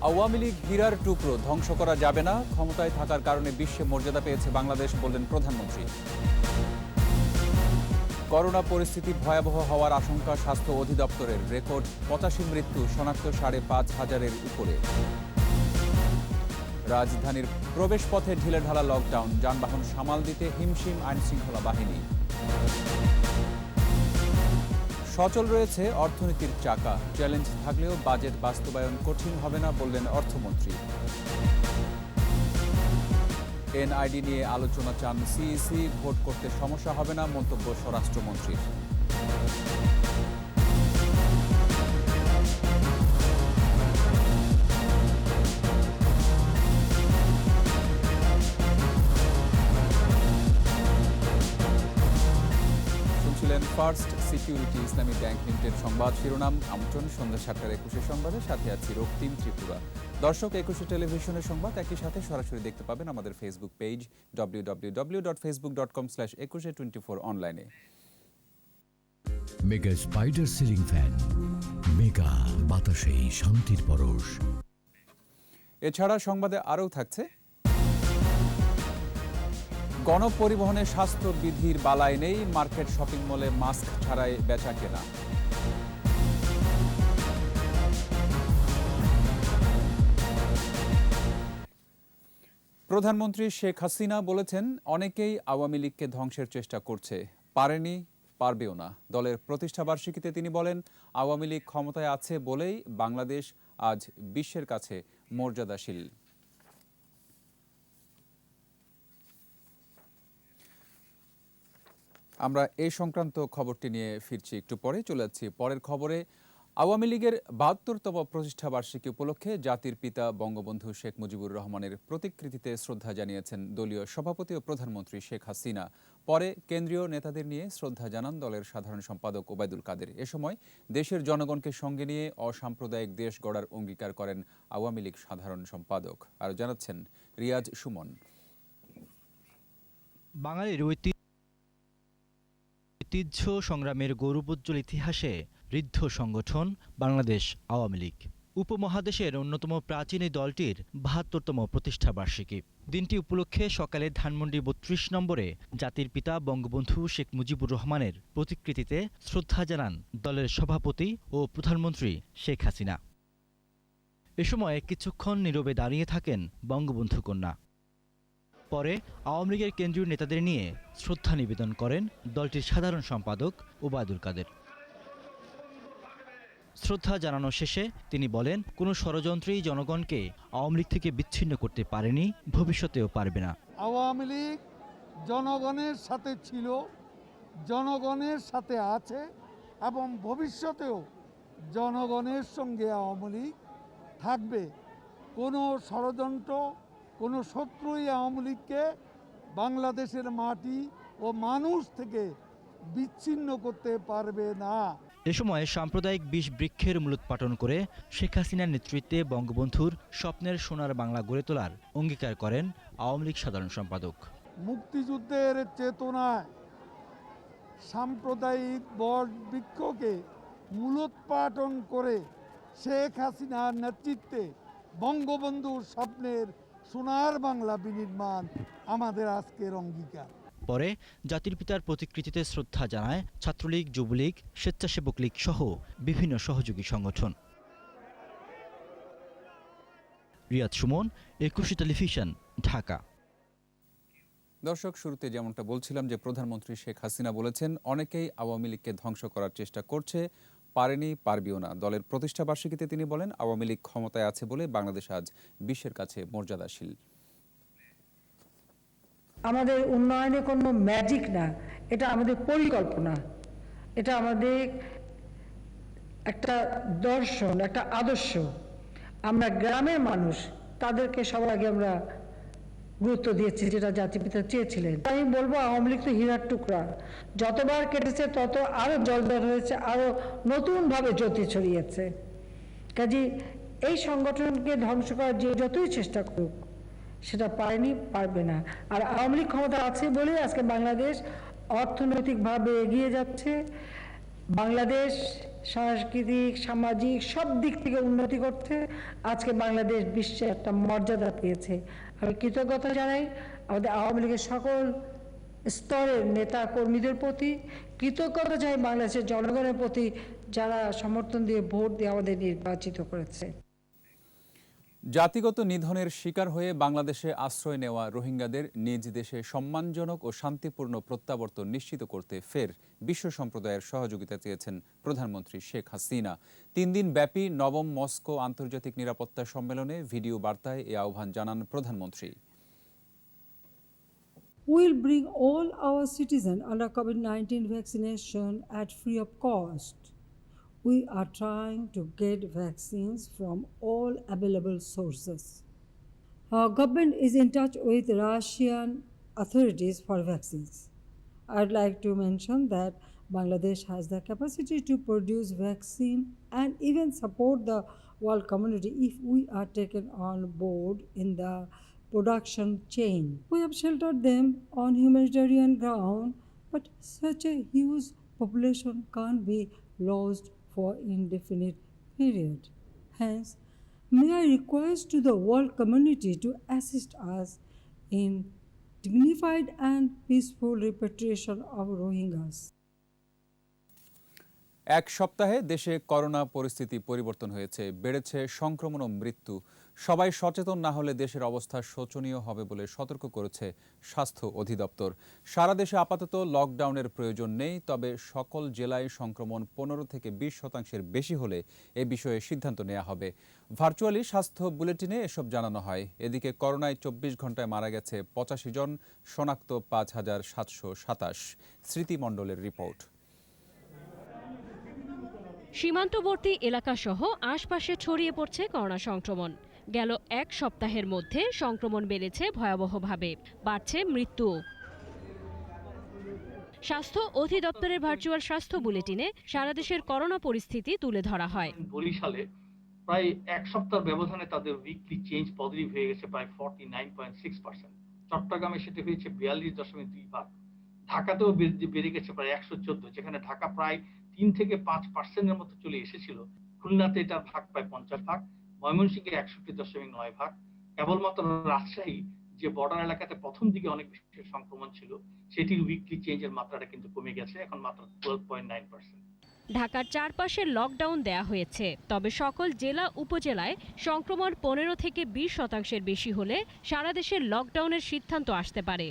আওয়ামী লীগ হীরার টুকরো, ধ্বংস করা যাবে না, ক্ষমতায় থাকার কারণে বিশ্বে মর্যাদা পেয়েছে বাংলাদেশ, বললেন প্রধানমন্ত্রী। করোনা পরিস্থিতি ভয়াবহ হওয়ার আশঙ্কা স্বাস্থ্য অধিদপ্তরের, রেকর্ড 85 মৃত্যু, শনাক্ত 5,500-এর উপরে। রাজধানীর প্রবেশপথে ঢিলেঢালা লকডাউন, যানবাহন সামাল দিতে হিমশিম আইনশৃঙ্খলা বাহিনী। সচল রয়েছে অর্থনীতির চাকা, চ্যালেঞ্জ থাকলেও বাজেট বাস্তবায়ন কঠিন হবে না, বললেন অর্থমন্ত্রী। এনআইডি নিয়ে আলোচনা চান সিইসি, ভোট করতে সমস্যা হবে না, মন্তব্য স্বরাষ্ট্রমন্ত্রীর। ফার্স্ট সিকিউরিটি ইসলামী ব্যাংক লিমিটেড সংবাদ শিরোনাম। আমন্ত্রণ সন্ধ্যা 7:21 সংবাদে, সাথে আছি রক্তিম ত্রিপুরা। দর্শক, 21 টেলিভিশনের সংবাদ একই সাথে সরাসরি দেখতে পাবেন আমাদের ফেসবুক পেজ www.facebook.com/2124 অনলাইনে। Mega spider ceiling fan, mega বাতাসে শান্তির পরশ। এছাড়া সংবাদে আরও থাকছে, গণপরিবহনে স্বাস্থ্যবিধির বালাই নেই, মার্কেট শপিং মলে মাস্ক ছাড়াই বেচা কেনা। প্রধানমন্ত্রী শেখ হাসিনা বলেছেন, অনেকেই আওয়ামী লীগকে ধ্বংসের চেষ্টা করছে, পারেনি, পারবেও না। দলের প্রতিষ্ঠাবার্ষিকীতে তিনি বলেন, আওয়ামী লীগ ক্ষমতায় আছে বলেই বাংলাদেশ আজ বিশ্বের কাছে মর্যাদাশীল। আমরা এই সংক্রান্ত খবরটি নিয়ে ফিরছি একটু পরে। চলে যাচ্ছি পরের খবরে। আওয়ামী লীগের 72তম প্রতিষ্ঠাবার্ষিকী উপলক্ষে জাতির পিতা বঙ্গবন্ধু শেখ মুজিবুর রহমানের প্রতিকৃতিতে শ্রদ্ধা জানিয়েছেন দলীয় সভাপতি ও প্রধানমন্ত্রী শেখ হাসিনা। পরে কেন্দ্রীয় নেতাদের নিয়ে শ্রদ্ধা জানান দলের সাধারণ সম্পাদক ওবায়দুল কাদের। এ সময় দেশের জনগণকে সঙ্গে নিয়ে অসাম্প্রদায়িক দেশ গড়ার অঙ্গীকার করেন আওয়ামী লীগ সাধারণ সম্পাদক। আরও জানাচ্ছেন রিয়াজ সুমন। বাঙালির ঐতিহ্য সংগ্রামের গৌরবোজ্জ্বল ইতিহাসে ঋদ্ধ সংগঠন বাংলাদেশ আওয়ামী লীগ। উপমহাদেশের অন্যতম প্রাচীন এই দলটির ৭২তম প্রতিষ্ঠাবার্ষিকী। দিনটি উপলক্ষে সকালে ধানমন্ডি ৩২ নম্বরে জাতির পিতা বঙ্গবন্ধু শেখ মুজিবুর রহমানের প্রতিকৃতিতে শ্রদ্ধা জানান দলের সভাপতি ও প্রধানমন্ত্রী শেখ হাসিনা। এ সময় কিছুক্ষণ নীরবে দাঁড়িয়ে থাকেন বঙ্গবন্ধু কন্যা। পরে আওয়ামী লীগের কেন্দ্রীয় নেতাদের নিয়ে শ্রদ্ধা নিবেদন করেন দলটির সাধারণ সম্পাদক ওবায়দুল কাদের। শ্রদ্ধা জানানো শেষে তিনি বলেন, কোনো ষড়যন্ত্রই জনগণকে আওয়ামী লীগ থেকে বিচ্ছিন্ন করতে পারেনি, ভবিষ্যতেও পারবে না। আওয়ামী লীগ জনগণের সাথে ছিল, জনগণের সাথে আছে এবং ভবিষ্যতেও জনগণের সঙ্গে আওয়ামী লীগ থাকবে। কোনো ষড়যন্ত্র, কোনো শত্রুই আওয়ামী লীগকে বাংলাদেশের মাটি ও মানুষ থেকে বিচ্ছিন্ন করতে পারবে না। এ সময় সাম্প্রদায়িক বিষ বৃক্ষের মূলোৎপাটন করে শেখ হাসিনার নেতৃত্বে বঙ্গবন্ধুর স্বপ্নের সোনার বাংলা গড়ে তোলার অঙ্গীকার করেন আওয়ামী লীগ সাধারণ সম্পাদক। মুক্তিযুদ্ধের চেতনায় সাম্প্রদায়িক বট বৃক্ষকে মূলোৎপাটন করে শেখ হাসিনার নেতৃত্বে বঙ্গবন্ধুর স্বপ্নের সোনার বাংলা বিনির্মাণ আমাদের আজকের অঙ্গীকার। পরে জাতির পিতার প্রতিকৃতিতে শ্রদ্ধা জানায় ছাত্রলীগ, যুবলীগ, স্বেচ্ছাসেবক লীগ সহ বিভিন্ন সহযোগী সংগঠন। রিয়াদ সুমন, 21 টেলিভিশন, ঢাকা। দর্শক, শুরুতে যেমনটা বলছিলাম যে প্রধানমন্ত্রী শেখ হাসিনা বলেছেন, অনেকেই আওয়ামী লীগকে ধ্বংস করার চেষ্টা করছে, পারেনি, পারবেও না। দলের প্রতিষ্ঠাবার্ষিকীতে তিনি বলেন, আওয়ামী লীগ ক্ষমতায় আছে বলে বাংলাদেশ আজ বিশ্বের কাছে মর্যাদাশীল। আমাদের উন্নয়নে কোনো ম্যাজিক না, এটা আমাদের পরিকল্পনা, এটা আমাদের একটা দর্শন, একটা আদর্শ। আমরা গ্রামের মানুষ, তাদেরকে সবার আগে আমরা গুরুত্ব দিয়েছি, যেটা জাতিপিতা চেয়েছিলেন। আমি বলবো, আওয়ামী লীগ তো হীরার টুকরা, যতবার কেটেছে তত আরো জলদার হয়েছে, আরো নতুনভাবে জ্যোতি ছড়িয়েছে। কাজে এই সংগঠনকে ধ্বংস করার যে যতই চেষ্টা করুক, সেটা পারেনি, পারবে না। আর আওয়ামী লীগ ক্ষমতা আছে বলেই আজকে বাংলাদেশ অর্থনৈতিকভাবে এগিয়ে যাচ্ছে। বাংলাদেশ সাংস্কৃতিক, সামাজিক সব দিক থেকে উন্নতি করতে আজকে বাংলাদেশ বিশ্বে একটা মর্যাদা পেয়েছে। আমি কৃতজ্ঞতা জানাই আমাদের আওয়ামী লীগের সকল স্তরের নেতা কর্মীদের প্রতি, কৃতজ্ঞতা জানাই বাংলাদেশের জনগণের প্রতি যারা সমর্থন দিয়ে ভোট দিয়ে আমাদের নির্বাচিত করেছে। জাতিগত নিধনের শিকার হয়ে বাংলাদেশে আশ্রয় নেওয়া রোহিঙ্গাদের নিজ দেশে সম্মানজনক ও শান্তিপূর্ণ প্রত্যাবর্তন নিশ্চিত করতে ফের বিশ্ব সম্প্রদায়ের সহযোগিতা চেয়েছেন প্রধানমন্ত্রী শেখ হাসিনা। ৩ দিন ব্যাপী নবম মস্কো আন্তর্জাতিক নিরাপত্তা সম্মেলনে ভিডিও বার্তায় এ আহ্বান জানান প্রধানমন্ত্রী। We will bring all our citizens under COVID-19 vaccination at free of cost. We are trying to get vaccines from all available sources. Our government is in touch with Russian authorities for vaccines. I'd like to mention that Bangladesh has the capacity to produce vaccine and even support the world community if we are taken on board in the production chain. We have sheltered them on humanitarian ground, but such a huge population can't be lost for indefinite period. Hence, may I request to the world community to assist us in dignified and peaceful repatriation of Rohingyas. এক সপ্তাহে দেশে corona পরিস্থিতি পরিবর্তন হয়েছে, বেড়েছে সংক্রমণ ও মৃত্যু। সবাই সচেতন না হলে দেশের অবস্থা শোচনীয় হবে বলে সতর্ক করেছে স্বাস্থ্য অধিদপ্তর। সারা দেশে আপাতত লকডাউনের প্রয়োজন নেই, তবে সকল জেলায় সংক্রমণ 15 থেকে 20% বেশি হলে এ বিষয়ে সিদ্ধান্ত নেওয়া হবে। ভার্চুয়ালি স্বাস্থ্য বুলেটিনে এসব জানানো হয়। এদিকে করোনায় 24 ঘন্টায় মারা গেছে 85 জন, শনাক্ত 5727। স্মৃতি মণ্ডলের রিপোর্ট। সীমান্তবর্তী এলাকাসহ আশপাশে ছড়িয়ে পড়ছে করোনা সংক্রমণ। গেল এক সপ্তাহের মধ্যে সংক্রমণ বেড়েছে ভয়াবহভাবে, বাড়ছে মৃত্যু। স্বাস্থ্য অধিদপ্তরের ভার্চুয়াল স্বাস্থ্য বুলেটিনে সারা দেশের করোনা পরিস্থিতি তুলে ধরা হয়। বরিশালে প্রায় এক সপ্তাহ ব্যবধানে তাদের উইকলি চেঞ্জ পজিটিভ হয়ে গেছে প্রায় 49.6%। চট্টগ্রামে সেটা হয়েছে 42.2%। ঢাকাতেও বেড়ে গেছে প্রায় 114, যেখানে ঢাকা প্রায় 3 থেকে 5% মতো চলে এসেছিল। খুলনাতে এটার ভাগ প্রায় 50 ভাগ, ময়মনসিংহে 61.9 ভাগ। কেবলমাত্র রাজশাহী, যে বর্ডার এলাকাতে প্রথম দিকে অনেক বেশি সংক্রমণ ছিল, সেটির উইকলি চেঞ্জের মাত্রাটা কিন্তু কমে গেছে, এখন মাত্র 12.9%। ঢাকার চারপাশে লকডাউন দেয়া হয়েছে, তবে সকল জেলা উপজেলায় সংক্রমণ 15 থেকে 20% বেশি হলে সারা দেশে লকডাউনের সিদ্ধান্ত আসতে পারে।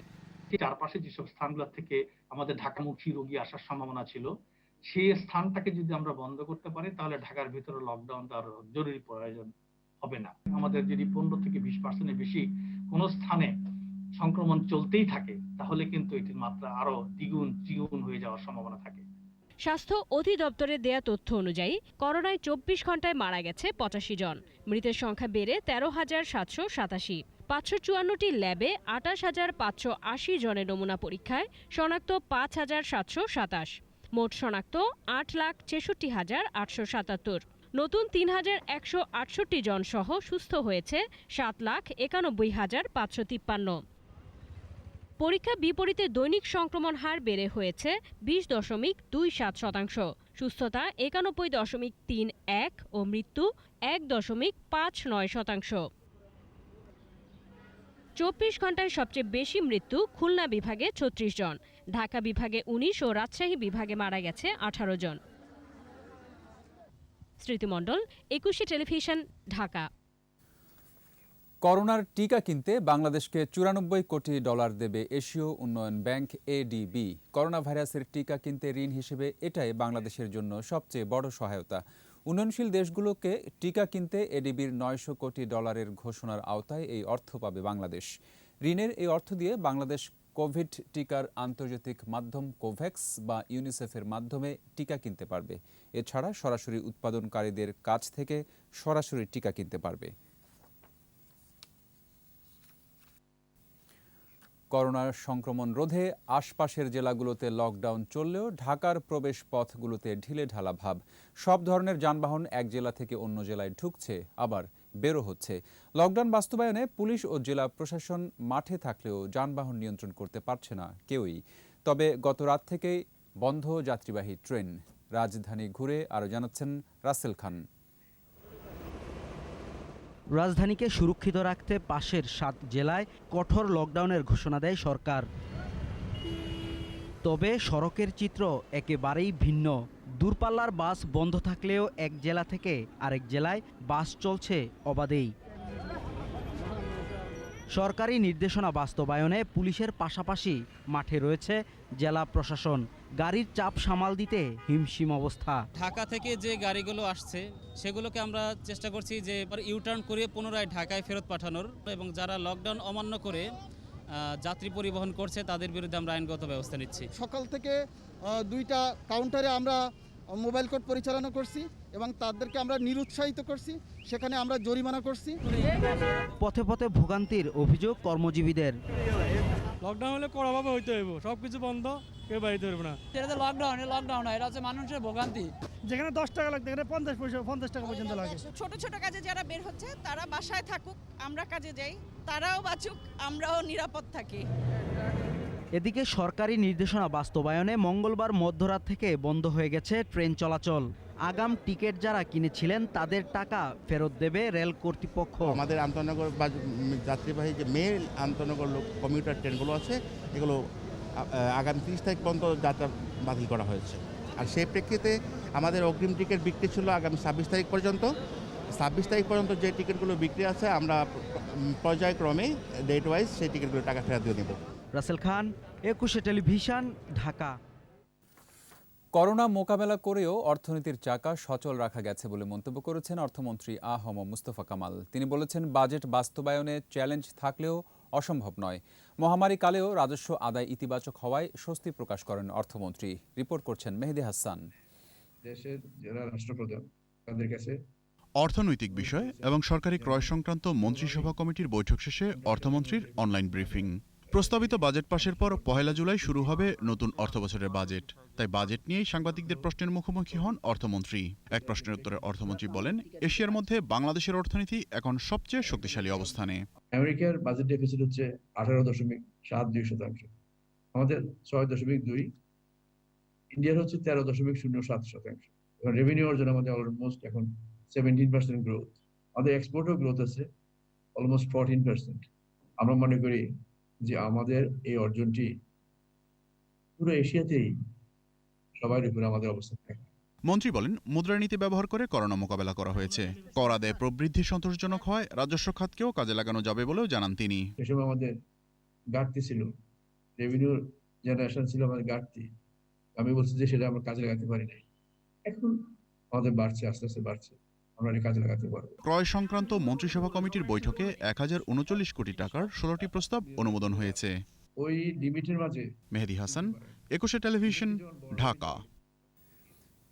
চারপাশে যেসব স্থানগুলো থেকে আমাদের ঢাকামুখী রোগী আসার সম্ভাবনা ছিল, সেই স্থানটাকে যদি আমরা বন্ধ করতে পারি, তাহলে ঢাকার ভিতরে লকডাউন আর জরুরি প্রয়োজন হবে না। আমাদের যদি 15 থেকে 20% বেশি কোন স্থানে সংক্রমণ চলতেই থাকে, তাহলে কিন্তু এটির মাত্রা আরো দ্বিগুণ ত্রিগুণ হয়ে যাওয়ার সম্ভাবনা থাকে। স্বাস্থ্য অধিদপ্তরের দেয়া তথ্য অনুযায়ী করোনায় 24 ঘন্টায় মারা গেছে 85 জন, মৃতের সংখ্যা বেড়ে 13,787। 554টি ল্যাবে 28,580 জনের নমুনা পরীক্ষায় শনাক্ত 5,727। মোট শনাক্ত 8,66,877। নতুন 3,168 জন সহ সুস্থ হয়েছে 7,91,553। পরীক্ষা বিপরীতে দৈনিক সংক্রমণ হার বেড়ে হয়েছে 20.27%, সুস্থতা 91.31 ও মৃত্যু 1.59%। 24 ঘন্টায় সবচেয়ে বেশি মৃত্যু খুলনা বিভাগে 36 জন, ঢাকা বিভাগে 19 ও রাজশাহী বিভাগে মারা গেছে 18 জন। স্মৃতি মণ্ডল, একুশে টেলিভিশন, ঢাকা। করোনার টিকা কিনতে বাংলাদেশকে $94 কোটি দেবে এশীয় উন্নয়ন ব্যাংক এডিবি। করোনা ভাইরাসের টিকা কিনতে ঋণ হিসেবে এটাই বাংলাদেশের জন্য সবচেয়ে বড় সহায়তা। উন্নয়নশীল দেশগুলোকে টিকা কিনতে এডিবির $900 কোটি ঘোষণার আওতায় এই অর্থ পাবে বাংলাদেশ। ঋণের এই অর্থ দিয়ে বাংলাদেশ কোভিড টিকার আন্তর্জাতিক মাধ্যম কোভ্যাক্স বা ইউনিসেফের মাধ্যমে টিকা কিনতে পারবে। এছাড়া সরাসরি উৎপাদনকারীদের কাছ থেকে সরাসরি টিকা কিনতে পারবে। করোনার সংক্রমণ রোধে আশপাশের জেলাগুলোতে লকডাউন চললেও ঢাকার প্রবেশ পথগুলোতে ঢিলেঢালা ভাব। সব ধরনের যানবাহন এক জেলা থেকে অন্য জেলায় ঢুকছে, আবার বেরো হচ্ছে। লকডাউন বাস্তবায়নে পুলিশ ও জেলা প্রশাসন মাঠে থাকলেও যানবাহন নিয়ন্ত্রণ করতে পারছে না কেউই। তবে গত রাত থেকেই বন্ধ যাত্রীবাহী ট্রেন। রাজধানী ঘুরে আরও জানাচ্ছেন রাসেল খান। রাজধানীকে সুরক্ষিত রাখতে পাশের 7 জেলায় কঠোর লকডাউনের ঘোষণা দেয় সরকার। তবে সড়কের চিত্র একেবারেই ভিন্ন। দূরপাল্লার বাস বন্ধ থাকলেও এক জেলা থেকে আরেক জেলায় বাস চলছে অবাধেই। সরকারি নির্দেশনা বাস্তবায়নে পুলিশের পাশাপাশি মাঠে রয়েছে জেলা প্রশাসন। গাড়ির চাপ সামাল দিতে হিমশিম অবস্থা। ঢাকা থেকে যে গাড়িগুলো আসছে সেগুলোকে আমরা চেষ্টা করছি যে ইউটার্ন করে পুনরায় ঢাকায় ফেরত পাঠানোর, এবং যারা লকডাউন অমান্য করে যাত্রী পরিবহন করছে তাদের বিরুদ্ধে আমরা আইনগত ব্যবস্থা নিচ্ছি। সকাল থেকে 2টা কাউন্টারে আমরা মোবাইল কোর্ট পরিচালনা করছি এবং তাদেরকে আমরা নিরুৎসাহিত করছি, সেখানে আমরা জরিমানা করছি। পথে পথে ভোগান্তির অভিযোগ কর্মজীবীদের। লকডাউন হলে কড়াভাবে হইতে হইব, সব কিছু বন্ধ, কেউ বাড়িতে পারবে না। এটা তো লকডাউন এটা হচ্ছে মানুষের ভোগান্তি। যেখানে 10 টাকা লাগবে এখানে 50 টাকা পর্যন্ত লাগে। ছোট ছোট কাজে যারা বের হচ্ছে তারা বাসায় থাকুক, আমরা কাজে যাই, তারাও বাঁচুক, আমরাও নিরাপদ থাকি। এদিকে সরকারি নির্দেশনা বাস্তবায়নে মঙ্গলবার মধ্যরাত থেকে বন্ধ হয়ে গেছে ট্রেন চলাচল। আগাম টিকিট যারা কিনেছিলেন তাদের টাকা ফেরত দেবে রেল কর্তৃপক্ষ। আমাদের আন্তনগর বা যাত্রীবাহী যে মেল আন্তনগর কমিউটার ট্রেনগুলো আছে এগুলো আগামী 30 তারিখ পর্যন্ত যাত্রা বাতিল করা হয়েছে। আর সেই প্রেক্ষিতে আমাদের অগ্রিম টিকিট বিক্রি ছিল আগামী 26 তারিখ পর্যন্ত। 26 তারিখ পর্যন্ত যে টিকিটগুলো বিক্রি আছে আমরা পর্যায়ক্রমে ডেট ওয়াইজ সেই টিকিটগুলো টাকা ফেরত দিয়ে দেব। রাসেল খান, 21 টেলিভিশন, ঢাকা। করোনা মোকাবেলা করেও অর্থনীতির চাকা সচল রাখা গেছে বলে মন্তব্য করেছেন অর্থমন্ত্রী আ.হ.ম মুস্তফা কামাল। তিনি বলেছেন, বাজেট বাস্তবায়নে চ্যালেঞ্জ থাকলেও অসম্ভব নয়। মহামারী কালেও রাজস্ব আদায় ইতিবাচক হওয়ায় স্বস্তি প্রকাশ করেন অর্থমন্ত্রী। রিপোর্ট করছেন মেহেদি হাসান। দেশের যারা রাষ্ট্রপ্রধান তাদের কাছে অর্থনৈতিক বিষয় এবং সরকারি ক্রয় সংক্রান্ত মন্ত্রিসভা কমিটির বৈঠক শেষে অর্থমন্ত্রীর অনলাইন ব্রিফিং। প্রস্তাবিত বাজেট পাশের পর 1 জুলাই শুরু হবে নতুন অর্থবছরের বাজেট। তাই বাজেট নিয়েই সাংবাদিকদের প্রশ্নের মুখোমুখি হন অর্থমন্ত্রী। এক প্রশ্নের উত্তরে অর্থমন্ত্রী বলেন, এশিয়ার মধ্যে বাংলাদেশের অর্থনীতি এখন সবচেয়ে শক্তিশালী অবস্থানে। আমেরিকার বাজেট ডেফিসিট হচ্ছে 18.72%, আমাদের 6.2, ইন্ডিয়ার হচ্ছে 13.07%। এবং রেভিনিউ অর্জন আমাদের অলমোস্ট এখন 17% গ্রোথ। আমাদের এক্সপোর্টও গ্রোথ আছে অলমোস্ট 14%। আমরা মনে করি যে আমাদের এই অর্জনটি পুরো এশিয়াতেই সবার উপরে আমাদের অবস্থান থাকে। মন্ত্রী বলেন, মুদ্রানীতি ব্যবহার করে করোনা মোকাবেলা করা হয়েছে। কর আদায় প্রবৃদ্ধি সন্তোষজনক হয় রাজস্ব খাতকেও কাজে লাগানো যাবে বলেও জানান তিনি। সে সময় আমাদের ঘাটতি ছিল, রেভিনিউ জেনারেশন ছিল আমাদের ঘাটতি। আমি বলছি যে সেটা আমরা কাজে লাগাতে পারি নাই। এখন আমাদের বাড়ছে, আস্তে আস্তে বাড়ছে, আমরা এটা কাজে লাগাতে পারবো। ক্রয় সংক্রান্ত মন্ত্রিসভা কমিটির বৈঠকে 1039 কোটি টাকার 16টি প্রস্তাব অনুমোদন হয়েছে। ওই লিমিটের মাঝে। মেহেদি হাসান, 21 টেলিভিশন, ঢাকা।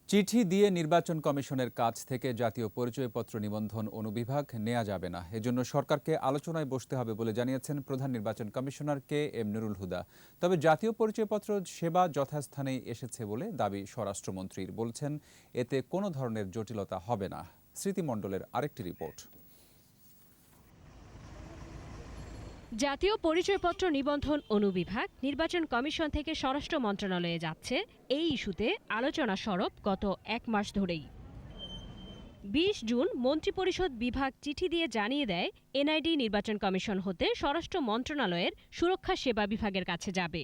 চিঠি দিয়ে নির্বাচন কমিশনের কাছ থেকে জাতীয় পরিচয়পত্র নিবন্ধন অনুবিভাগ নেওয়া যাবে না। এজন্য সরকারকে আলোচনায় বসতে হবে বলে জানিয়েছেন প্রধান নির্বাচন কমিশনার কে.এম. নুরুল হুদা। তবে জাতীয় পরিচয়পত্র সেবা যথাস্থানেই এসেছে বলে দাবি স্বরাষ্ট্রমন্ত্রীর। বলছেন, এতে কোনো ধরনের জটিলতা হবে না। স্মৃতি মণ্ডলের আরেকটি রিপোর্ট। জাতীয় পরিচয়পত্র নিবন্ধন অনুবিভাগ নির্বাচন কমিশন থেকে স্বরাষ্ট্র মন্ত্রণালয়ে যাচ্ছে। এই ইস্যুতে আলোচনা সরব গত 1 মাস ধরেই। 20 জুন মন্ত্রিপরিষদ বিভাগ চিঠি দিয়ে জানিয়ে দেয়, এনআইডি নির্বাচন কমিশন হতে স্বরাষ্ট্র মন্ত্রণালয়ের সুরক্ষা সেবা বিভাগের কাছে যাবে।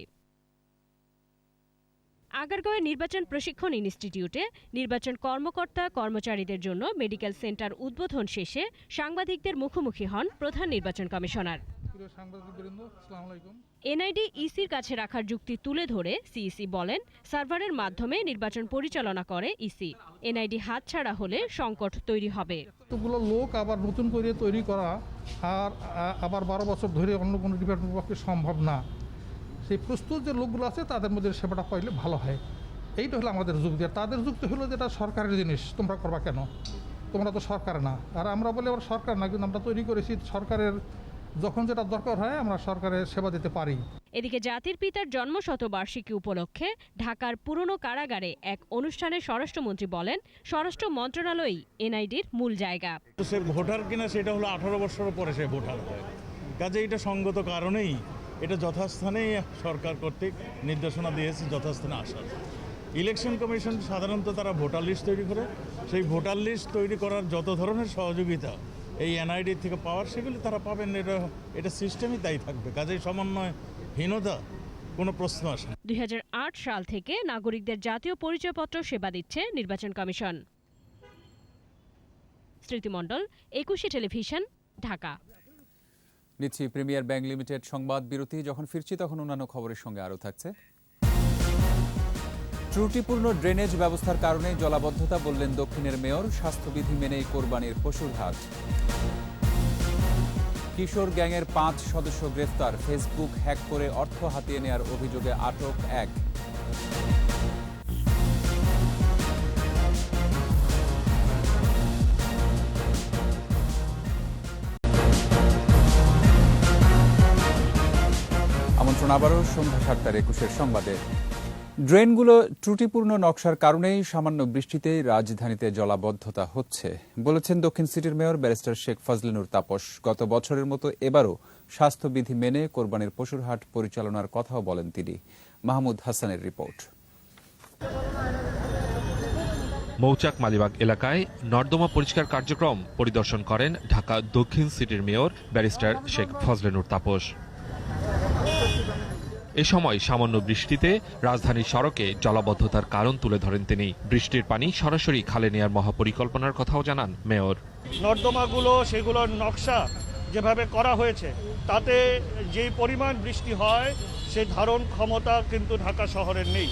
আগারগাঁওয়ের নির্বাচন প্রশিক্ষণ ইনস্টিটিউটে নির্বাচন কর্মকর্তা কর্মচারীদের জন্য মেডিকেল সেন্টার উদ্বোধন শেষে সাংবাদিকদের মুখোমুখি হন প্রধান নির্বাচন কমিশনার। এনআইডি ইসির কাছে রাখার যুক্তি তুলে ধরে সিইসি বলেন, সার্ভারের মাধ্যমে নির্বাচন পরিচালনা করে ইসি। এনআইডি হাতছাড়া হলে সংকট তৈরি হবে। এতগুলো লোক আবার নতুন করে তৈরি করা আর আবার 12 বছর ধরে অন্য কোনো ডিপার্টমেন্টের পক্ষে সম্ভব না। সেই প্রস্তুত যে লোকগুলো আছে তাদের মধ্যে সেবাটা পাইলে ভালো হয়। এইটা হলো আমাদের যুক্তি। আর তাদের যুক্তি হলো যেটা সরকারের জিনিস, তোমরা করবা কেন, তোমরা তো সরকার না। আর আমরা বলি আবার সরকার না, কিন্তু আমরা তৈরি করেছি সরকারের যখন যেটা দরকার হয় আমরা সরকারের সেবা দিতে পারি। এদিকে জাতির পিতার জন্মশতবার্ষিকী উপলক্ষে ঢাকার পুরনো কারাগারে এক অনুষ্ঠানে স্বরাষ্ট্রমন্ত্রী বলেন, স্বরাষ্ট্র মন্ত্রণালয়ই এনআইডির মূল জায়গা। সে ভোটার কিনা সেটা হলো 18 বছরের পরে সে ভোটার হয়। কাজে এটা সঙ্গত কারণেই এটা যথাস্থানেই সরকার কর্তৃক নির্দেশনা দিয়েছে যথাস্থানে আসার। ইলেকশন কমিশন সাধারণত তারা ভোটার লিস্ট তৈরি করে, সেই ভোটার লিস্ট তৈরি করার যত ধরনের সহযোগিতা এই এনআইডি থেকে পাওয়ার সেগুলি তারা পাবেন। এটা সিস্টেমই তাই থাকবে, কাজেই সমন্বয়হীনতা কোনো প্রশ্ন আসে না। 2008 সাল থেকে নাগরিকদের জাতীয় পরিচয়পত্র সেবা দিচ্ছে নির্বাচন কমিশন। স্মৃতিমণ্ডল, 21 টেলিভিশন, ঢাকা। নিচ্ছি প্রিমিয়ার ব্যাংক লিমিটেড সংবাদ বিরতি। যখন ফিরছি তখন অন্যান্য খবরের সঙ্গে আরও থাকছে। ত্রুটিপূর্ণ ড্রেনেজ ব্যবস্থার কারণে জলাবদ্ধতা বললেন দক্ষিণের মেয়র। স্বাস্থ্যবিধি মেনেই কোরবানির পশুর হাট। কিশোর গ্যাংয়ের 5 সদস্য গ্রেফতার। ফেসবুক হ্যাক করে অর্থ হাতিয়ে নেয়ার অভিযোগে আটক 1। আমন্ত্রণ আবারও সন্ধ্যা 7:21 সংবাদে। ড্রেনগুলো ত্রুটিপূর্ণ নকশার কারণেই সামান্য বৃষ্টিতেই রাজধানীতে জলাবদ্ধতা হচ্ছে বলেছেন দক্ষিণ সিটির মেয়র ব্যারিস্টার শেখ ফজলে নূর তাপস। গত বছরের মতো এবারও স্বাস্থ্যবিধি মেনে কোরবানির পশুর হাট পরিচালনার কথাও বলেন তিনি। মাহমুদ হাসানের রিপোর্ট। মৌচাক মালিবাগ এলাকায় নর্দমা পরিষ্কার কার্যক্রম পরিদর্শন করেন ঢাকা দক্ষিণ সিটির মেয়র ব্যারিস্টার শেখ ফজলে নূর তাপস। এ সময় সামান্য বৃষ্টিতে রাজধানীর সড়কে জলাবদ্ধতার কারণ তুলে ধরেন তিনি। বৃষ্টির পানি সরাসরি খালে নেয়ার মহাপরিকল্পনার কথাও জানান মেয়র। নর্দমাগুলো সেগুলোর নকশা যেভাবে করা হয়েছে তাতে যে পরিমাণ বৃষ্টি হয় সেই ধারণ ক্ষমতা কিন্তু ঢাকা শহরের নেই।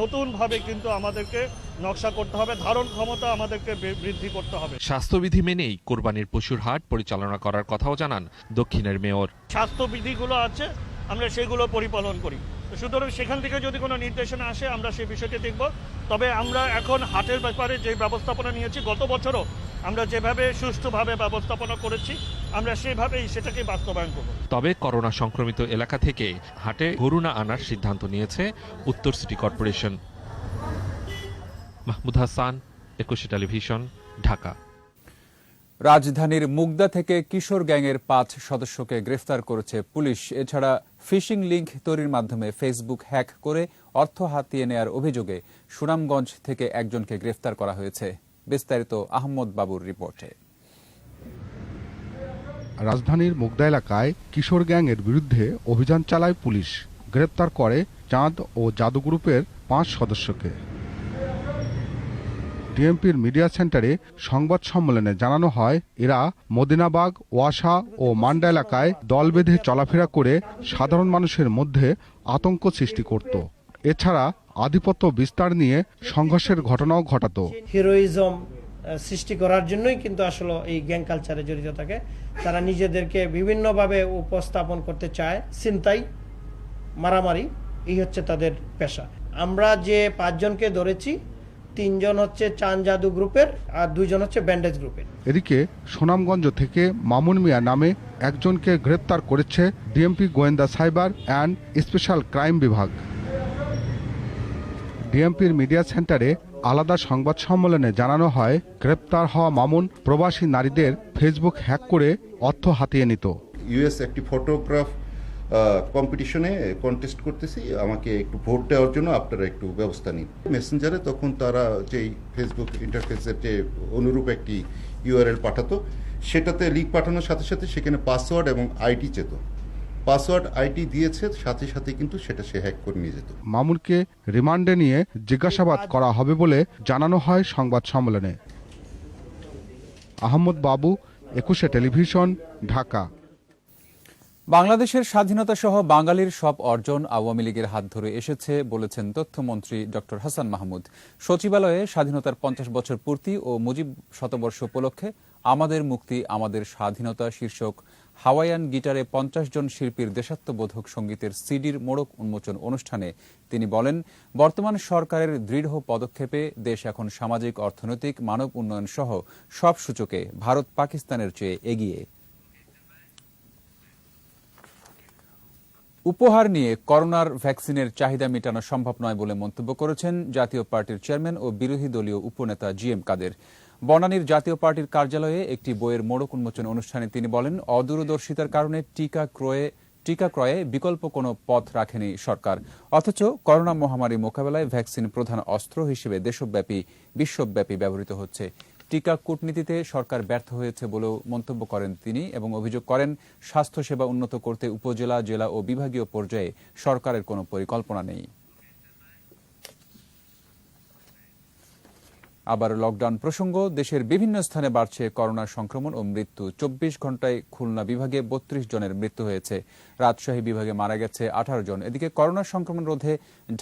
নতুনভাবে কিন্তু আমাদেরকে নকশা করতে হবে, ধারণ ক্ষমতা আমাদেরকে বৃদ্ধি করতে হবে। স্বাস্থ্যবিধি মেনেই কোরবানির পশুর হাট পরিচালনা করার কথাও জানান দক্ষিণের মেয়র। স্বাস্থ্যবিধিগুলো আছে, আমরা সেগুলো পরিপালন করি, সুতরাং সেখান থেকে যদি কোনো নির্দেশনা আসে আমরা সেই বিষয়টি দেখব। তবে আমরা এখন হাটের ব্যাপারে যে ব্যবস্থাপনা নিয়েছি, গত বছরও আমরা যেভাবে সুষ্ঠুভাবে ব্যবস্থাপনা করেছি আমরা সেভাবেই সেটাকে বাস্তবায়ন করব। তবে করোনা সংক্রমিত এলাকা থেকে হাটে গরু না আনার সিদ্ধান্ত নিয়েছে উত্তর city corporation. Mahmud Hasan, 21 television, Dhaka. রাজধানীর মুগদা থেকে কিশোর গ্যাংয়ের 5 সদস্যকে গ্রেফতার করেছে পুলিশ। এছাড়া ফিশিং লিংক তৈরির মাধ্যমে ফেসবুক হ্যাক করে অর্থ হাতিয়ে নেয়ার অভিযোগে সুনামগঞ্জ থেকে একজনকে গ্রেফতার করা হয়েছে। বিস্তারিত আহমদ বাবুর রিপোর্টে। রাজধানীর মুগদা এলাকায় কিশোর গ্যাংয়ের বিরুদ্ধে অভিযান চালায় পুলিশ। গ্রেপ্তার করে চাঁদ ও জাদু গ্রুপের 5 সদস্যকে। ডিএমপির মিডিয়া সেন্টারে সংবাদ সম্মেলনে জানানো হয়, এরা মদিনাবাগ, ওয়াসা ও মান্ডা এলাকায় দল বেঁধে চলাফেরা করে সাধারণ মানুষের মধ্যে আতঙ্ক সৃষ্টি করত। এছাড়া আধিপত্য বিস্তার নিয়ে সংঘর্ষের ঘটনাও ঘটাতো। হিরোইজম সৃষ্টি করার জন্যই কিন্তু আসলে এই গ্যাং কালচারে জড়িত থাকে। তারা নিজেদেরকে বিভিন্নভাবে উপস্থাপন করতে চায়। ছিনতাই, মারামারি, এই হচ্ছে তাদের পেশা। আমরা যে 5 জনকে ধরেছি, 3 জন হচ্ছে চান জাদু গ্রুপের আর 2 জন হচ্ছে ব্যান্ডেজ গ্রুপের। এদিকে সুনামগঞ্জ থেকে মামুন মিয়া নামে একজনকে গ্রেপ্তার করেছে ডিএমপি গোয়েন্দা সাইবার অ্যান্ড স্পেশাল ক্রাইম বিভাগ। ডিএমপির মিডিয়া সেন্টারে আলাদা সংবাদ সম্মেলনে জানানো হয়, গ্রেপ্তার হওয়া মামুন প্রবাসী নারীদের ফেসবুক হ্যাক করে অর্থ হাতিয়ে নিত। ইউএস একটি ফটোগ্রাফ কম্পিটিশনে কন্টেস্ট করতেছি, আমাকে একটু ভোট দেওয়ার জন্য আপনারা একটু ব্যবস্থা নিন। মেসেঞ্জারে তখন তারা যেই ফেসবুক ইন্টারফেসের যে অনুরূপ একটি ইউআরএল পাঠাতো, সেটাতে লিঙ্ক পাঠানোর সাথে সাথে সেখানে পাসওয়ার্ড এবং আইডি চেত। পাসওয়ার্ড আইডি দিয়েছে, সাথে সাথে কিন্তু সেটা সে হ্যাক করে নিয়ে যেত। মামুনকে রিমান্ডে নিয়ে জিজ্ঞাসাবাদ করা হবে বলে জানানো হয় সংবাদ সম্মেলনে। আহমদ বাবু, 21 টেলিভিশন, ঢাকা। বাংলাদেশের স্বাধীনতা সহ বাঙালির সব অর্জন আওয়ামী লীগের হাত ধরে এসেছে বলেছেন তথ্যমন্ত্রী ডক্টর হাসান মাহমুদ। সচিবালয়ে স্বাধীনতার 50 বছর পূর্তি ও মুজিব শতবর্ষ উপলক্ষে আমাদের মুক্তি আমাদের স্বাধীনতা শীর্ষক হাওয়াইয়ান গিটারে 50 জন শিল্পীর দেশাত্মবোধক সঙ্গীতের সিডির মোড়ক উন্মোচন অনুষ্ঠানে তিনি বলেন, বর্তমান সরকারের দৃঢ় পদক্ষেপে দেশ এখন সামাজিক, অর্থনৈতিক, মানব উন্নয়ন সহ সব সূচকে ভারত পাকিস্তানের চেয়ে এগিয়ে। উপহার নিয়ে করোনার ভ্যাকসিনের চাহিদা মেটানো সম্ভব নয় বলে মন্তব্য করেছেন জাতীয় পার্টির চেয়ারম্যান ও বিরোধী দলীয় উপনেতা জিএম কাদের। বনানীর জাতীয় পার্টির কার্যালয়ে একটি বইয়ের মোড়ক উন্মোচন অনুষ্ঠানে তিনি বলেন, অদূরদর্শিতার কারণে টিকা ক্রয়ে টিকা ক্রয়ে বিকল্প কোনো পথ রাখেনি সরকার। অথচ করোনা মহামারী মোকাবেলায় ভ্যাকসিন প্রধান অস্ত্র হিসেবে দেশব্যাপী বিশ্বব্যাপী ব্যবহৃত হচ্ছে। টিকা কূটনীতিতে সরকার ব্যর্থ হয়েছে বলেও মন্তব্য করেন তিনি এবং অভিযোগ করেন স্বাস্থ্যসেবা উন্নত করতে উপজেলা, জেলা ও বিভাগীয় পর্যায়ে সরকারের কোনো পরিকল্পনা নেই। আবার লকডাউন প্রসঙ্গ, দেশের বিভিন্ন স্থানে বাড়ছে করোনা সংক্রমণ ও মৃত্যু। 24 ঘন্টায় খুলনা বিভাগে 32 জনের মৃত্যু হয়েছে। রাজশাহী বিভাগে মারা গেছে 18 জন। এদিকে করোনা সংক্রমণ রোধে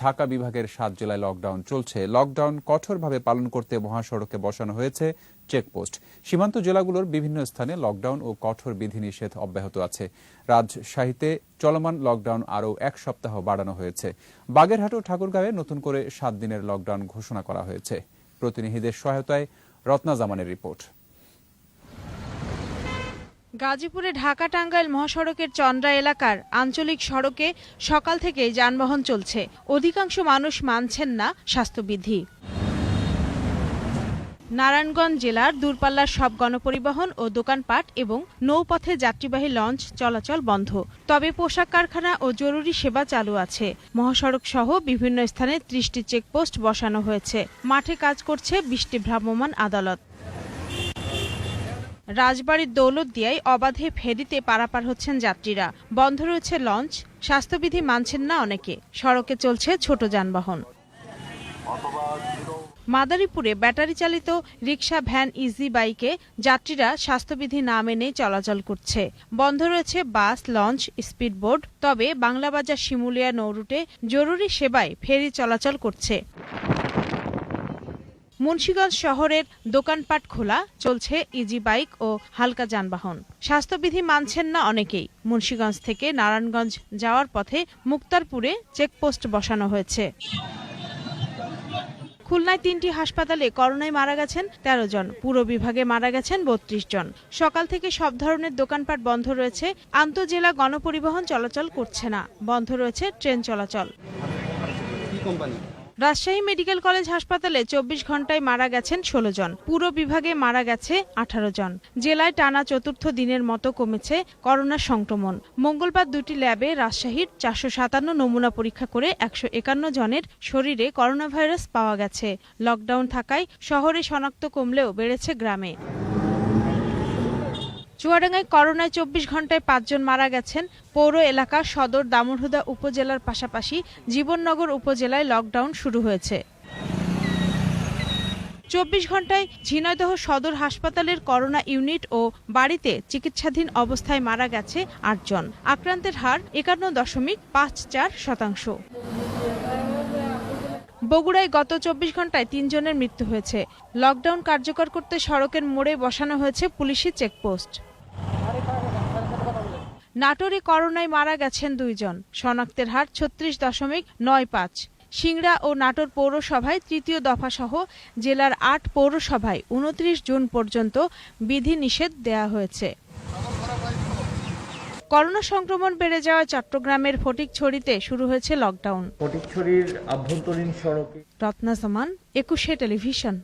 ঢাকা বিভাগের 7 জেলায় লকডাউন চলছে। লকডাউন কঠোরভাবে পালন করতে মহাসড়কে বসানো হয়েছে চেকপোস্ট। সীমান্ত জেলাগুলোর বিভিন্ন স্থানে লকডাউন ও কঠোর বিধিনিষেধ অব্যাহত আছে। রাজশাহীতে চলমান লকডাউন আরও 1 সপ্তাহ বাড়ানো হয়েছে। বাগেরহাট ও ঠাকুরগাঁওয়ে নতুন করে 7 দিনের লকডাউন ঘোষণা করা হয়েছে। প্রতিনিধিদের সহায়তায় রত্না জামানের রিপোর্ট। গাজীপুরে ঢাকা টাঙ্গাইল মহাসড়কের চন্দ্রা এলাকার আঞ্চলিক সড়কে সকাল থেকেই যানবাহন চলছে। অধিকাংশ মানুষ মানছেন না স্বাস্থ্যবিধি। নারায়ণগঞ্জ জেলার দূরপাল্লার সব গণপরিবহন ও দোকানপাট এবং নৌপথে যাত্রীবাহী লঞ্চ চলাচল বন্ধ। তবে পোশাক কারখানা ও জরুরি সেবা চালু আছে। মহাসড়ক সহ বিভিন্ন স্থানে 30টি চেকপোস্ট বসানো হয়েছে। মাঠে কাজ করছে 20টি ভ্রাম্যমাণ আদালত। রাজবাড়ীর দৌলতদিয়ায় অবাধে ফেরিতে পারাপার হচ্ছেন যাত্রীরা। বন্ধ রয়েছে লঞ্চ। স্বাস্থ্যবিধি মানছেন না অনেকে। সড়কে চলছে ছোট যানবাহন। মাদারীপুরে ব্যাটারি চালিত রিকশা, ভ্যান, ইজি বাইকে যাত্রীরা স্বাস্থ্যবিধি না মেনে চলাচল করছে। বন্ধ রয়েছে বাস, লঞ্চ, স্পিডবোট। তবে বাংলাবাজার শিমুলিয়া নৌরুটে জরুরি সেবায় ফেরি চলাচল করছে। মুন্সিগঞ্জ শহরের দোকানপাট খোলা, চলছে ইজি বাইক ও হালকা যানবাহন। স্বাস্থ্যবিধি মানছেন না অনেকেই। মুন্সিগঞ্জ থেকে নারায়ণগঞ্জ যাওয়ার পথে মুক্তারপুরে চেকপোস্ট বসানো হয়েছে। খুলনায় 3টি হাসপাতালে করোনায় মারা গেছেন 13 জন। পুরো বিভাগে মারা গেছেন 32 জন। সকাল থেকে সব ধরনের দোকানপাট বন্ধ রয়েছে। আন্তঃজেলা গণপরিবহন চলাচল করছে না। বন্ধ রয়েছে ট্রেন চলাচল। রাজশাহী মেডিকেল কলেজ হাসপাতালে 24 ঘন্টায় মারা গেছেন 16 জন। পুরো বিভাগে মারা গেছে 18 জন। জেলায় টানা 4র্থ দিনের মতো কমেছে করোনা সংক্রমণ। মঙ্গলবার 2টি ল্যাবে রাজশাহীর 457 নমুনা পরীক্ষা করে 151 জনের শরীরে করোনা ভাইরাস পাওয়া গেছে। লকডাউন থাকায় শহরে শনাক্ত কমলেও বেড়েছে গ্রামে। চুয়াডাঙ্গায় করোনায় 24 ঘন্টায় 5 জন মারা গেছেন। পৌর এলাকা সদর দামুড়হুদা উপজেলার পাশাপাশি জীবননগর উপজেলায় লকডাউন শুরু হয়েছে। 24 ঘন্টায় ঝিনাইদহ সদর হাসপাতালের করোনা ইউনিট ও বাড়িতে চিকিৎসাধীন অবস্থায় মারা গেছে 8 জন। আক্রান্তের হার 51.54%। বগুড়ায় গত 24 ঘন্টায় 3 জনের মৃত্যু হয়েছে। লকডাউন কার্যকর করতে সড়কের মোড়ে বসানো হয়েছে পুলিশি চেকপোস্ট। নাটোরে করোনায় মারা গেছেন 2 জন। শনাক্তের হার 36.95। সিংড়া ও নাটোর পৌরসভায় 3য় দফা সহ জেলার 8 পৌরসভায় 29 জুন পর্যন্ত বিধিনিষেধ দেয়া হয়েছে। করোনা সংক্রমণ বেড়ে যাওয়ায় চট্টগ্রামের ফটিকছড়িতে শুরু হয়েছে লকডাউন। ফটিকছড়ির আভ্যন্তরীণ সড়কে। রত্না জামান, 21 টেলিভিশন।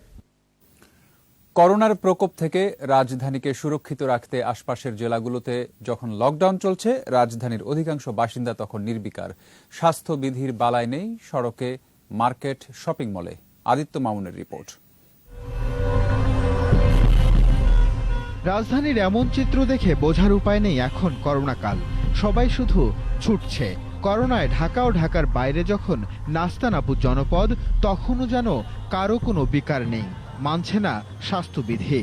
করোনার প্রকোপ থেকে রাজধানীকে সুরক্ষিত রাখতে আশপাশের জেলাগুলোতে যখন লকডাউন চলছে, রাজধানীর অধিকাংশ বাসিন্দা তখন নির্বিকার। স্বাস্থ্যবিধির বালাই নেই সড়কে, মার্কেট, শপিং মলে। আদিত্য মামুনের রিপোর্ট। রাজধানীর এমন চিত্র দেখে বোঝার উপায় নেই এখন করোনাকাল। সবাই শুধু ছুটছে। করোনায় ঢাকা ও ঢাকার বাইরে যখন নাস্তানাবুদ জনপদ, তখনও যেন কারো কোনো বিকার নেই, মানছে না স্বাস্থ্যবিধি।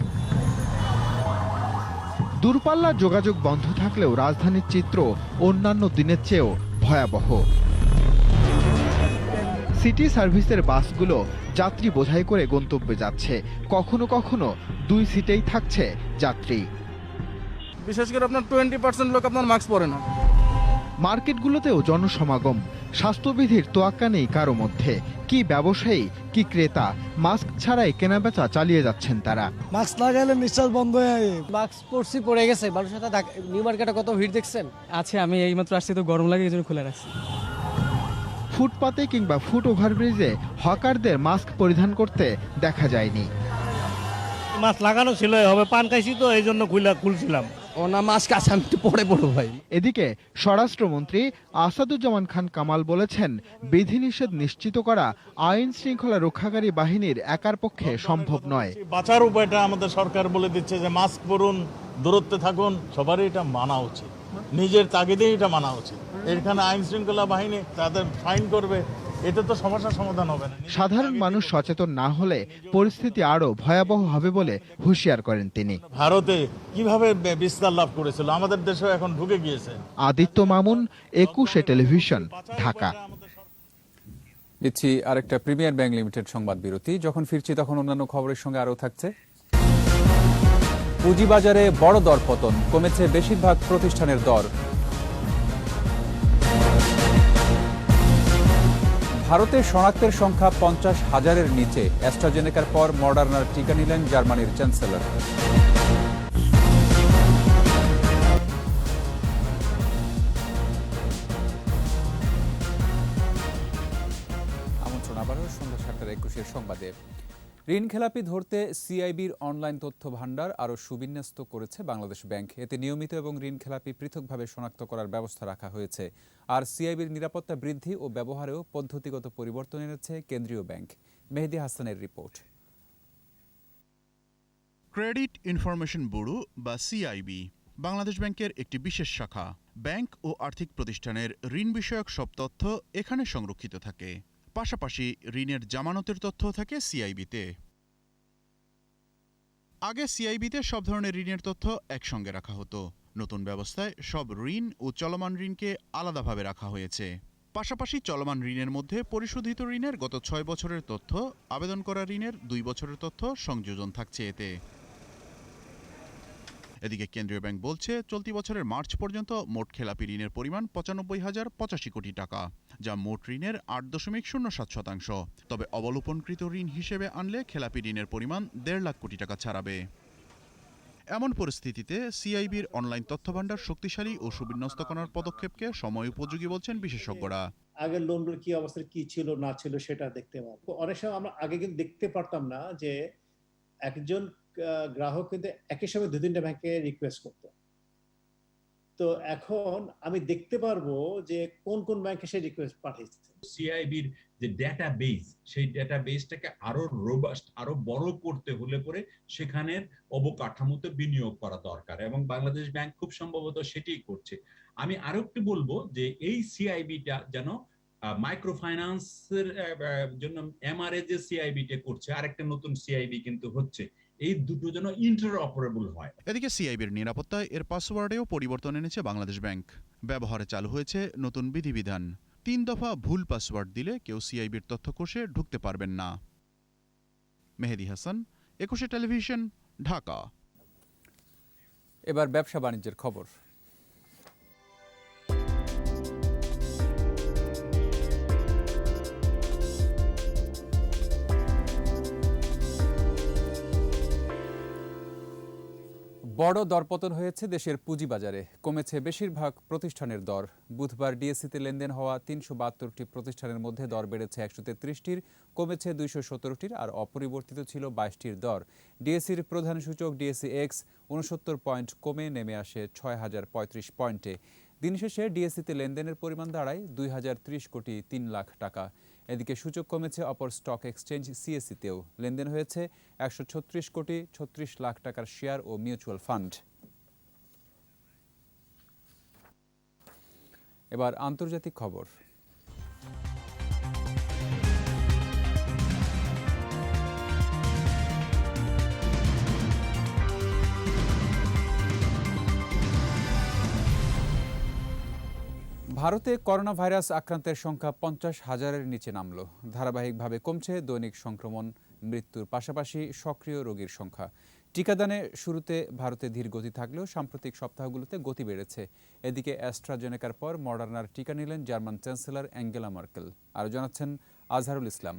দূরপাল্লার যোগাযোগ বন্ধ থাকলেও রাজধানীর চিত্র অন্যান্য দিনের চেয়েও ভয়াবহ। সিটি সার্ভিসের বাসগুলো যাত্রী বোঝাই করে গন্তব্যে যাচ্ছে। কখনো কখনো 2 সিটেই থাকছে যাত্রী। বিশেষ করে আপনার 20% লোক আপনার মাস্ক পরে না। মার্কেটগুলোতেও জনসমাগম। স্বাস্থ্যবিধির তোয়াক্কা নেই কারো মধ্যে। কি ব্যবসায়ী, কি ক্রেতা, মাস্ক ছাড়াই কেনাবেচা চালিয়ে যাচ্ছেন তারা। মাস্ক লাগাইলে নিঃশ্বাস বন্ধ হয়ে মাস্ক পরছি পড়ে গেছে। মানুষের সাথে নিউ মার্কেটে কত ভিড় দেখছেন। আছে, আমি এইমাত্র আসছি তো গরম লাগে, এই জন্য খুলে রাখছি। ফুটপাতে কিংবা ফুট ওভারব্রিজে হকারদের মাস্ক পরিধান করতে দেখা যায়নি। মাস্ক লাগানো ছিল, হবে পান খাইছি তো এই জন্য খুলছিলাম। ও না মাস্ক আছে, আমি একটু পরে পড়বো ভাই। এদিকে স্বরাষ্ট্রমন্ত্রী আসাদুজ্জামান খান কামাল বলেছেন, বিধিনিষেধ নিশ্চিত করা আইন শৃঙ্খলা রক্ষাকারী বাহিনীর একার পক্ষে সম্ভব নয়। বাঁচার উপায়টা আমাদের সরকার বলে দিচ্ছে যে মাস্ক পরুন, দূরত্বে থাকুন, সবারই এটা মানা উচিত, নিজের তাগিদেই এটা মানা উচিত। এখানে আইন শৃঙ্খলা বাহিনী তাদের ফাইন করবে, এটা তো সমস্যার সমাধান হবে না। সাধারণ মানুষ সচেতন না হলে পরিস্থিতি আরও ভয়াবহ হবে বলে হুঁশিয়ার করেন তিনি। ভারতে কিভাবে বিস্তার লাভ করেছিল, আমাদের দেশেও এখন ঢুকে গিয়েছে। আদিত্য মামুন, 21 টেলিভিশন, ঢাকা। দিচ্ছি আরেকটা প্রিমিয়ার ব্যাংক লিমিটেড সংবাদ বিরতি। যখন ফিরছি তখন অন্যান্য খবরের সঙ্গে আরও থাকছে। পুঁজিবাজারে বড় দরপতন, কমেছে বেশিরভাগ প্রতিষ্ঠানের দর। ভারতে শনাক্তের সংখ্যা 50,000-এর নিচে। অ্যাস্ট্রাজেনেকার পর মডার্নার টিকা নিলেন জার্মানির চ্যান্সেলর। আমন্ত্রণ আবারও সন্ধ্যা 7:21 সংবাদে। ঋণ খেলাপি ধরতে সিআইবির অনলাইন তথ্য ভান্ডার আরও সুবিন্যস্ত করেছে বাংলাদেশ ব্যাংক। এতে নিয়মিত এবং ঋণ খেলাপি পৃথকভাবে শনাক্ত করার ব্যবস্থা রাখা হয়েছে। আর সিআইবির নিরাপত্তা বৃদ্ধি ও ব্যবহারেও পদ্ধতিগত পরিবর্তন এনেছে কেন্দ্রীয় ব্যাংক। মেহেদী হাসানের রিপোর্ট। ক্রেডিট ইনফরমেশন ব্যুরো বা সিআইবি বাংলাদেশ ব্যাংকের একটি বিশেষ শাখা। ব্যাংক ও আর্থিক প্রতিষ্ঠানের ঋণ বিষয়ক সব তথ্য এখানে সংরক্ষিত থাকে। পাশাপাশি ঋণের জামানতের তথ্য থাকে সিআইবিতে। আগে সিআইবিতে সব ধরনের ঋণের তথ্য একসঙ্গে রাখা হতো। নতুন ব্যবস্থায় সব ঋণ ও চলমান ঋণকে আলাদাভাবে রাখা হয়েছে। পাশাপাশি চলমান ঋণের মধ্যে পরিশোধিত ঋণের গত 6 বছরের তথ্য, আবেদন করা ঋণের 2 বছরের তথ্য সংযোজন থাকছে এতে। এদিকে কেন্দ্রীয় ব্যাংক বলছে, চলতি বছরের মার্চ পর্যন্ত মোট খেলাপি ঋণের পরিমাণ 95,085 কোটি টাকা, যা মোট ঋণের 8.07%। তবে অবলোপনকৃত ঋণ হিসেবে আনলে খেলাপি ঋণের পরিমাণ 1.5 লাখ কোটি টাকা ছাড়াবে। এমন পরিস্থিতিতে সিআইবির অনলাইন তথ্য ভান্ডার শক্তিশালী ও সুবিন্যস্ত করার পদক্ষেপকে সময় উপযোগী বলছেন বিশেষজ্ঞরা। আগের লোনগুলো কি অবস্থায় কি ছিল না ছিল সেটা দেখতে পাবো। অনেক সময় আমরা আগে কিন্তু দেখতে পারতাম না যে একজন গ্রাহক কিন্তু একই সময় 2-3টা ব্যাংকে রিকোয়েস্ট করতো। তো এখন আমি দেখতে পারবো যে কোন কোন ব্যাংকে সে রিকোয়েস্ট পাঠিয়েছে। সিআইবির যে ডেটাবেস, সেই ডেটাবেসটাকে আরো রোবাস্ট, আরো বড় করতে হলে পরে সেখানের অবকাঠামোতে বিনিয়োগ করা দরকার এবং বাংলাদেশ ব্যাংক খুব সম্ভবত সেটাই করছে। আমি আরো একটু বলবো যে এই সিআইবিটা যেন মাইক্রো ফাইন্যান্সের জন্য এমআরএ যে সিআইবিটা করছে, আরেকটা নতুন সিআইবি কিন্তু হচ্ছে, এই দুটো যেন ইন্টারঅপারেবল হয়। এদিকে সিআইবির নিরাপত্তায় এর পাসওয়ার্ডেও পরিবর্তন এনেছে বাংলাদেশ ব্যাংক। ব্যবহারে চালু হয়েছে নতুন বিধিবিধান। 3 দফা ভুল পাসওয়ার্ড দিলে কেউ সিআইবির তথ্যকোষে ঢুকতে পারবেন না। মেহেদী হাসান, 21 টেলিভিশন, ঢাকা। এবার ব্যবসা বাণিজ্যের খবর। বড় দরপতন হয়েছে দেশের পুঁজিবাজারে। কমেছে বেশিরভাগ প্রতিষ্ঠানের দর। বুধবার ডিএসসিতে লেনদেন হওয়া 372টি প্রতিষ্ঠানের মধ্যে দর বেড়েছে 133টির, কমেছে 217টির, আর অপরিবর্তিত ছিল 22টির দর। ডিএসসির প্রধান সূচক ডিএসসি এক্স 69 পয়েন্ট কমে নেমে আসে 6035 পয়েন্টে। দিন শেষে ডিএসসিতে লেনদেনের পরিমাণ দাঁড়ায় 2030 কোটি 3 লাখ টাকা। এদিকে সূচক কমেছে অপর স্টক এক্সচেঞ্জ সিএসসিতেও। লেনদেন হয়েছে 136 কোটি 36 লাখ টাকার শেয়ার ও মিউচুয়াল ফান্ড। এবার আন্তর্জাতিক খবর। ভারতে করোনা ভাইরাস আক্রান্তের সংখ্যা 50,000-এর নিচে নামল। ধারাবাহিকভাবে কমছে দৈনিক সংক্রমণ, মৃত্যুর পাশাপাশি সক্রিয় রোগীর সংখ্যা। টিকাদানে শুরুতে ভারতে ধীর গতি থাকলেও সাম্প্রতিক সপ্তাহগুলোতে গতি বেড়েছে। এদিকে অ্যাস্ট্রাজেনেকার পর মডার্নার টিকা নিলেন জার্মান চ্যান্সেলর অ্যাঙ্গেলা মার্কেল। আরও জানাচ্ছেন আজহারুল ইসলাম।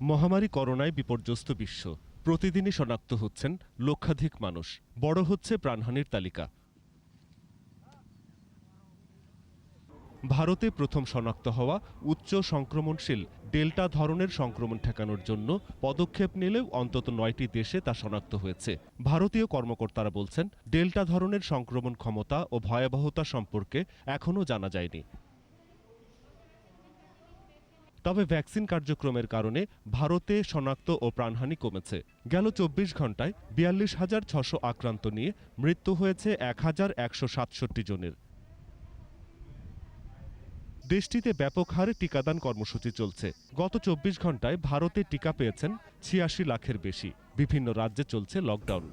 মহামারী করোনায় বিপর্যস্ত বিশ্ব। প্রতিদিনই শনাক্ত হচ্ছেন লক্ষাধিক মানুষ। বড় হচ্ছে প্রাণহানির তালিকা। ভারতে প্রথম শনাক্ত হওয়া উচ্চ সংক্রমণশীল ডেল্টা ধরনের সংক্রমণ ঠেকানোর জন্য পদক্ষেপ নিলেও অন্তত 9টি দেশে তা শনাক্ত হয়েছে। ভারতীয় কর্মকর্তারা বলছেন, ডেল্টা ধরনের সংক্রমণ ক্ষমতা ও ভয়াবহতা সম্পর্কে এখনও জানা যায়নি। তবে ভ্যাকসিন কার্যক্রমের কারণে ভারতে শনাক্ত ও প্রাণহানি কমেছে। গেল 24 ঘন্টায় 42,600 আক্রান্ত নিয়ে মৃত্যু হয়েছে 1,167 জনের। দেশটিতে ব্যাপক হারে টিকাদান কর্মসূচি চলছে। গত 24 ঘন্টায় ভারতে টিকা পেয়েছেন 86 লাখের বেশি। বিভিন্ন রাজ্যে চলছে লকডাউন।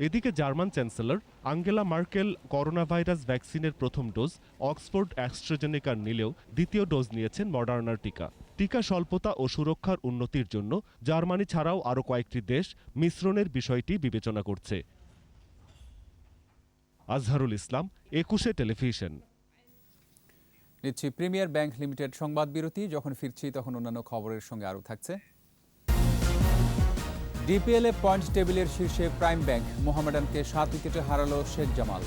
এদিকে German chancellor Angela Markle corona virus ভ্যাকসিনের প্রথম ডোজ অক্সফোর্ড অ্যাস্ট্রাজেনেকার নিলেও দ্বিতীয় ডোজ নিয়েছেন মডার্নার টিকা। টিকা স্বল্পতা ও সুরক্ষার উন্নতির জন্য জার্মানি ছাড়াও আরও কয়েকটি দেশ মিশ্রণের বিষয়টি বিবেচনা করছে। আজহারুল ইসলাম, 21 টেলিভিশন। নিচ্ছি প্রিমিয়ার ব্যাংক লিমিটেড সংবাদ বিরতি। যখন ফিরছি তখন অন্যান্য খবরের সঙ্গে আরও থাকছে। ডিপিএলে পয়েন্ট টেবিলের শীর্ষে প্রাইম ব্যাংক, মোহামেডানকে 7 উইকেটে হারালো শেখ জামাল।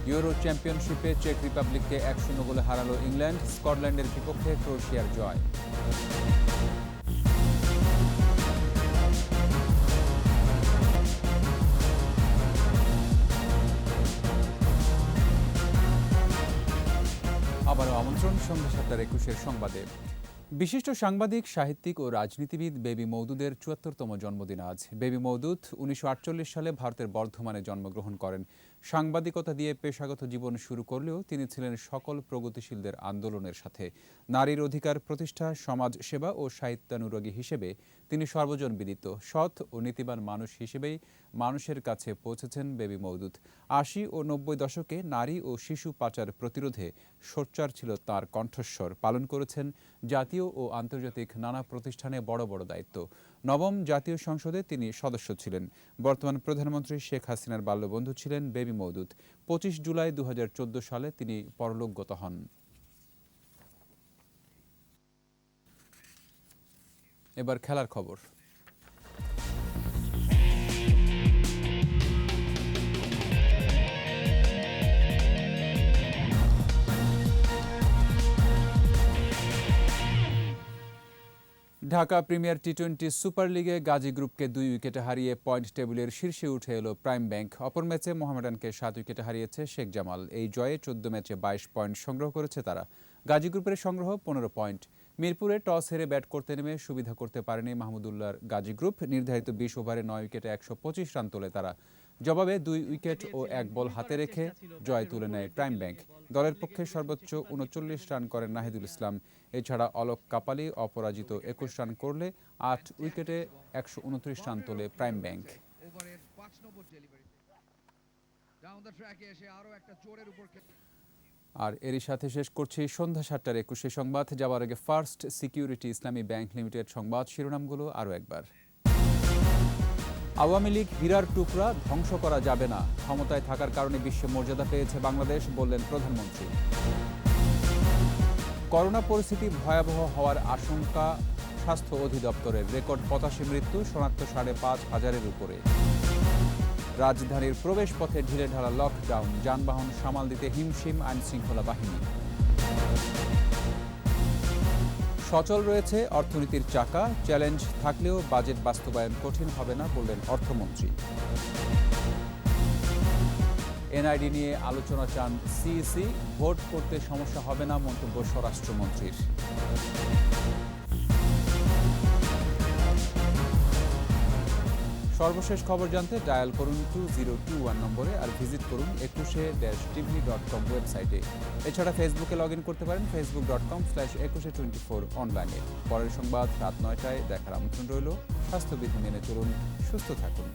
ইউরো চ্যাম্পিয়নশিপে চেক রিপাবলিককে 1-0 গোলে হারালো ইংল্যান্ড। স্কটল্যান্ডের বিপক্ষে ক্রোয়েশিয়ার জয়। আবারও আমন্ত্রণ সন্ধ্যা 7:21 সংবাদে। বিশিষ্ট সাংবাদিক, সাহিত্যিক ও রাজনীতিবিদ বেবি মওদুদের 74তম জন্মদিন আজ। বেবি মওদুদ 1948 সালে ভারতের বর্ধমানে জন্মগ্রহণ করেন। সাংবাদিকতা দিয়ে পেশাগত জীবন শুরু করলেও তিনি ছিলেন সকল প্রগতিশীলদের আন্দোলনের সাথে। নারীর অধিকার প্রতিষ্ঠা, সমাজ সেবা ও সাহিত্যানুরাগী হিসেবে তিনি সর্বজন বিদিত। সৎ ও নীতিবান মানুষ হিসেবেই মানুষের কাছে পৌঁছেছেন বেবি মওদুদ। 80 ও 90 দশকে নারী ও শিশু পাচার প্রতিরোধে সোচ্চার ছিল তার কণ্ঠস্বর। পালন করেছেন জাতীয় ও আন্তর্জাতিক নানা প্রতিষ্ঠানে বড় বড় দায়িত্ব। নবম জাতীয় সংসদে তিনি সদস্য ছিলেন। বর্তমান প্রধানমন্ত্রী শেখ হাসিনার বাল্যবন্ধু ছিলেন বেবি মওদুদ। 25 জুলাই 2014 সালে তিনি পরলোকগত হন। এবার খেলার খবর। ঢাকা প্রিমিয়ার টি-20 সুপার লিগে গাজী গ্রুপকে 2 উইকেটে হারিয়ে পয়েন্ট টেবিলের শীর্ষে উঠে এলো প্রাইম ব্যাংক। অপর ম্যাচে মোহামেডানকে 7 উইকেটে হারিয়েছে শেখ জামাল। এই জয়ে 14 ম্যাচে 22 পয়েন্ট সংগ্রহ করেছে তারা। গাজী গ্রুপের সংগ্রহ 15 পয়েন্ট। মিরপুরে টস হেরে ব্যাট করতে নেমে সুবিধা করতে পারেনি মাহমুদুল্লাহর গাজী গ্রুপ। নির্ধারিত 20 ওভারে 9 উইকেটে 125 রান তোলে তারা। জবাবে 2 উইকেট ও 1 বল হাতে রেখে জয় তুলে নেয় প্রাইম ব্যাংক। দলের পক্ষে সর্বোচ্চ 39 রান করেন নাহিদুল ইসলাম। এছাড়া অলোক কাপালি অপরাজিত 21 রান করলে 8 উইকেটে 129 রান তোলে প্রাইম ব্যাংক। আর এরই সাথে শেষ করছি সন্ধ্যা 7:21 সংবাদ। যাওয়ার আগে ফার্স্ট সিকিউরিটি ইসলামী ব্যাংক লিমিটেড সংবাদ শিরোনামগুলো আরও একবার। আওয়ামী লীগ হীরার টুকরা, ধ্বংস করা যাবে না। ক্ষমতায় থাকার কারণে বিশ্বে মর্যাদা পেয়েছে বাংলাদেশ, বললেন প্রধানমন্ত্রী। করোনা পরিস্থিতি ভয়াবহ হওয়ার আশঙ্কা স্বাস্থ্য অধিদপ্তরের। রেকর্ড 85 মৃত্যু, শনাক্ত 5,500-এর উপরে। রাজধানীর প্রবেশ পথে ঢিলেঢালা লকডাউন, যানবাহন সামাল দিতে হিমশিম আইনশৃঙ্খলা বাহিনী। সচল রয়েছে অর্থনীতির চাকা, চ্যালেঞ্জ থাকলেও বাজেট বাস্তবায়ন কঠিন হবে না, বললেন অর্থমন্ত্রী। এনআইডি নিয়ে আলোচনা চান সিইসি, ভোট করতে সমস্যা হবে না, মন্তব্য স্বরাষ্ট্রমন্ত্রীর। সর্বশেষ খবর জানতে ডায়াল করুন 2021 নম্বরে আর ভিজিট করুন 21-tv.com ওয়েবসাইটে। এছাড়া ফেসবুকে লগ ইন করতে পারেন facebook.com/2124 অনলাইনে। পরের সংবাদ রাত 9টায় দেখার আমন্ত্রণ রইল। স্বাস্থ্যবিধি মেনে চলুন, সুস্থ থাকুন।